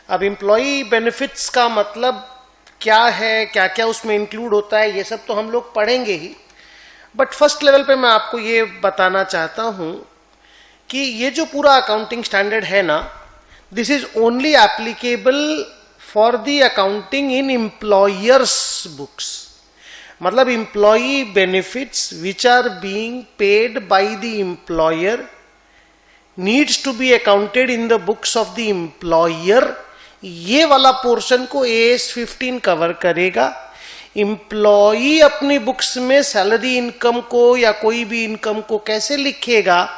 अब employee benefits का मतलब क्या है, क्या क्या उसमें इंक्लूड होता है, ये सब तो हम लोग पढ़ेंगे ही, बट फर्स्ट लेवल पे मैं आपको ये बताना चाहता हूं कि ये जो पूरा अकाउंटिंग स्टैंडर्ड है ना, this is only applicable for the accounting in employers books. मतलब employee benefits which are being paid by the employer needs to be accounted in the books of the employer, ये वाला portion को AS 15 cover करेगा। Employee अपनी books में salary income को या कोई भी इनकम को कैसे लिखेगा,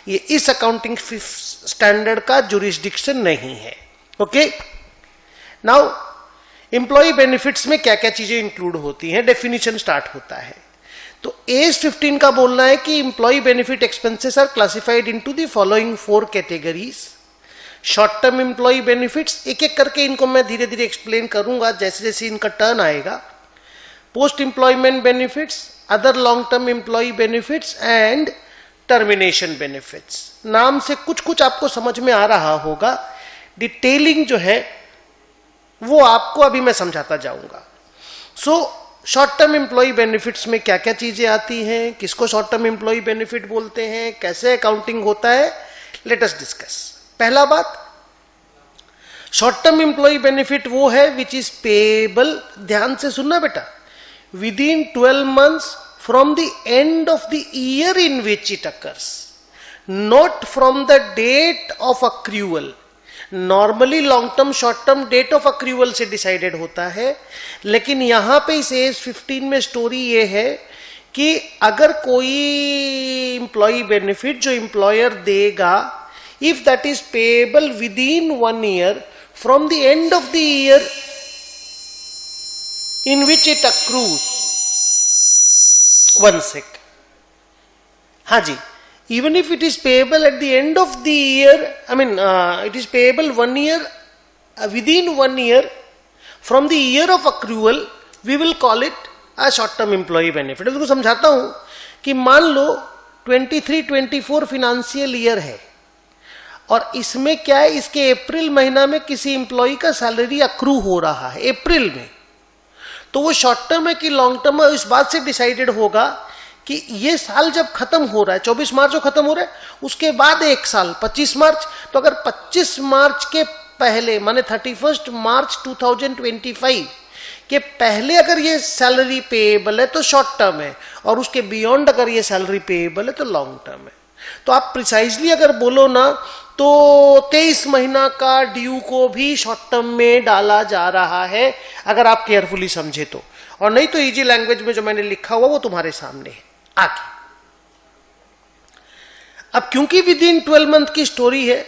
ये इस अकाउंटिंग स्टैंडर्ड का जुरिस्डिक्शन नहीं है। ओके, नाउ एम्प्लॉई बेनिफिट्स में क्या क्या चीजें इंक्लूड होती हैं, डेफिनेशन स्टार्ट होता है। तो AS 15 का बोलना है कि employee benefit expenses are classified into the following 4 categories. Short term employee benefits, एक एक करके इनको मैं धीरे धीरे एक्सप्लेन करूंगा जैसे जैसे इनका टर्न आएगा। Post employment benefits, other long term employee benefits and termination benefits. नाम से कुछ कुछ आपको समझ में आ रहा होगा, डिटेलिंग जो है वो आपको अभी मैं समझाता जाऊंगा। So short term employee benefits में क्या क्या चीजें आती हैं, किसको शॉर्ट टर्म एम्प्लॉई बेनिफिट बोलते हैं, कैसे अकाउंटिंग होता है, लेट अस डिस्कस। पहला बात, शॉर्ट टर्म एम्प्लॉई बेनिफिट वो है विच इज पेएबल, ध्यान से सुनना बेटा, within 12 months from the end of the year in which it occurs, not from the date of accrual. Normally long term short term debt of accrual से decided होता है, लेकिन यहां पे इस AS 15 में स्टोरी ये है कि अगर कोई एम्प्लॉई बेनिफिट जो एम्प्लॉयर देगा, if that is payable with in 1 year from the end of the year in which it accrues, one sec, हाँ जी, even if it is payable at the end of the year, I mean it is payable 1 year, within 1 year from the year of accrual, we will call it a short term employee benefit। उसको समझाता हूं कि मान लो 23-24 financial year है और इसमें क्या है, इसके अप्रैल महीना में किसी एम्प्लॉई का सैलरी अक्रू हो रहा है अप्रैल में, तो वो शॉर्ट टर्म है कि लॉन्ग टर्म है, इस बात से डिसाइडेड होगा कि ये साल जब खत्म हो रहा है, 24 मार्च को खत्म हो रहा है, उसके बाद एक साल 25 मार्च, तो अगर 25 मार्च के पहले माने 31 मार्च 2025 के पहले अगर ये सैलरी पेएबल है तो शॉर्ट टर्म है, और उसके बियॉन्ड अगर ये सैलरी पेएबल है तो लॉन्ग टर्म है। तो आप प्रिसाइजली अगर बोलो ना तो 23 महीना का ड्यू को भी शॉर्ट टर्म में डाला जा रहा है, अगर आप केयरफुली समझे तो, और नहीं तो इजी लैंग्वेज में जो मैंने लिखा हुआ वो तुम्हारे सामने है। आगे अब क्योंकि विद इन 12 मंथ की स्टोरी है,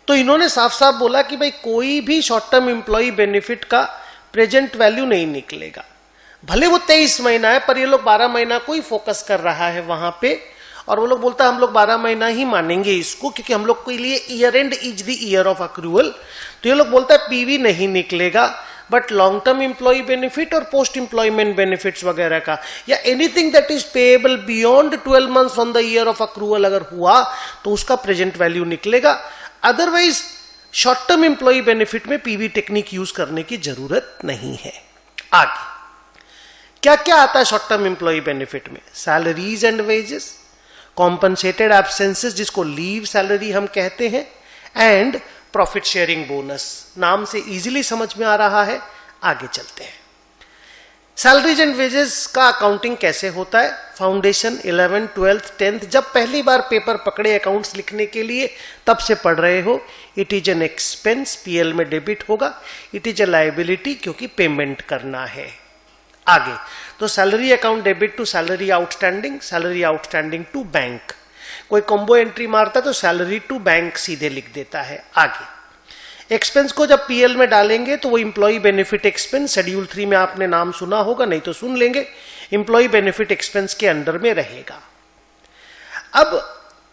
तो इन्होंने साफ साफ बोला कि भाई कोई भी शॉर्ट टर्म एम्प्लॉई बेनिफिट का प्रेजेंट वैल्यू नहीं निकलेगा, भले वो 23 महीना है, पर ये लोग 12 महीना को ही फोकस कर रहा है वहां पे, और वो लोग बोलता है हम लोग 12 महीना ही मानेंगे इसको, क्योंकि हम लोग के लिए year and is the year of accrual. तो ये लोग बोलता है पीवी नहीं निकलेगा, but long term employee benefit और पोस्ट एम्प्लॉयमेंट बेनिफिट्स वगैरह का, या anything that is payable beyond 12 months from the year of accrual अगर हुआ तो उसका प्रेजेंट वैल्यू निकलेगा। Otherwise short term employee benefit में पीवी टेक्निक यूज करने की जरूरत नहीं है। आगे क्या क्या आता है शॉर्ट टर्म एम्प्लॉई बेनिफिट में, सैलरीज एंड वेजेस, कॉम्पनसेटेड एब्सेंसेस जिसको लीव सैलरी हम कहते हैं, एंड प्रॉफिट शेयरिंग बोनस। नाम से इजीली समझ में आ रहा है, आगे चलते हैं। सैलरीज एंड वेजेस का अकाउंटिंग कैसे होता है, फाउंडेशन 11th 12th 10th जब पहली बार पेपर पकड़े अकाउंट्स लिखने के लिए तब से पढ़ रहे हो। It is an expense, PL में डेबिट होगा। इट इज ए लायबिलिटी क्योंकि पेमेंट करना है। आगे तो salary account debit to salary outstanding to bank. कोई कॉम्बो एंट्री मारता तो सैलरी टू बैंक सीधे लिख देता है। आगे एक्सपेंस को जब पीएल में डालेंगे तो वो इंप्लॉई बेनिफिट एक्सपेंस, शेड्यूल 3 में आपने नाम सुना होगा, नहीं तो सुन लेंगे, इंप्लॉई बेनिफिट एक्सपेंस के अंडर में रहेगा। अब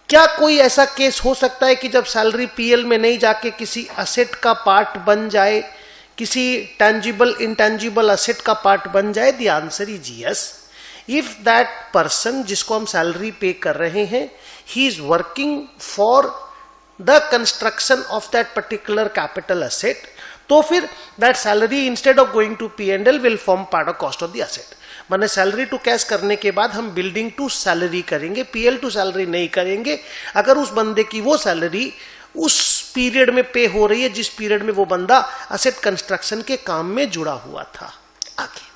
क्या कोई ऐसा केस हो सकता है कि जब सैलरी पीएल में नहीं जाके किसी असेट का पार्ट बन जाए, किसी टैंजिबल इंटैंजिबल असेट का पार्ट बन जाए? The answer is yes. If that person जिसको हम सैलरी पे कर रहे हैं, he is working for the construction of that particular capital asset, तो फिर that salary instead of going to P&L will form part of cost of the asset. माने salary to cash करने के बाद हम बिल्डिंग टू सैलरी करेंगे, PL to salary नहीं करेंगे अगर उस बंदे की वो सैलरी उस पीरियड में पे हो रही है जिस पीरियड में वो बंदा एसेट कंस्ट्रक्शन के काम में जुड़ा हुआ था। आगे